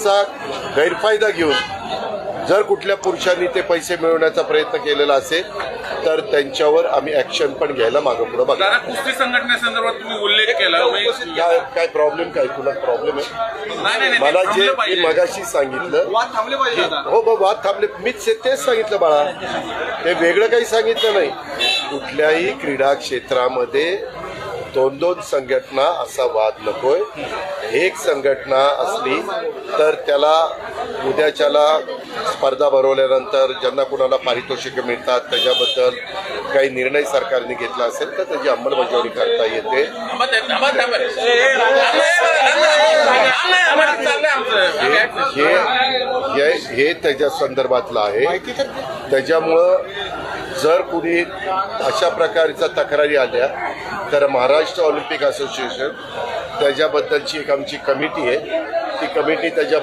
त्याचा गैरफायदा घेऊन जर कुठल्या पुरुषांनी ते पैसे मिळवण्याचा प्रयत्न केलेला असेल तर त्यांच्यावर आम्ही ऍक्शन पण घ्यायला मागं पुढे बघा. दादा, कुस्ती संघटनेसंदर्भात तुम्ही उल्लेख केला. काय प्रॉब्लेम काय तुला प्रॉब्लेम आहे? नाही, मला जे थांबलं मी पाहिजे. मगाशी सांगितलं वाद थांबले पाहिजे दादा. हो वाद थांबले. मीच तेच सांगितलं बाळा, ते वेगळं काही सांगितलं नाही. कुठल्याही क्रीडा क्षेत्रामध्ये दोन दोन संघटना असा वाद नकोय. एक संघटना असली तर त्याला उद्याच्याला स्पर्धा भरवल्यानंतर ज्यांना कुणाला पारितोषिकं मिळतात त्याच्याबद्दल काही निर्णय सरकारने घेतला असेल तर त्याची अंमलबजावणी करता येते. हे त्याच्या संदर्भातलं आहे. त्याच्यामुळं जर कुणी अशा प्रकारच्या तक्रारी आल्या तर महाराष्ट्र ऑलिम्पिक असोसिएशन त्याच्याबद्दलची एक आमची कमिटी आहे. ती कमिटी त्याच्याबद्दल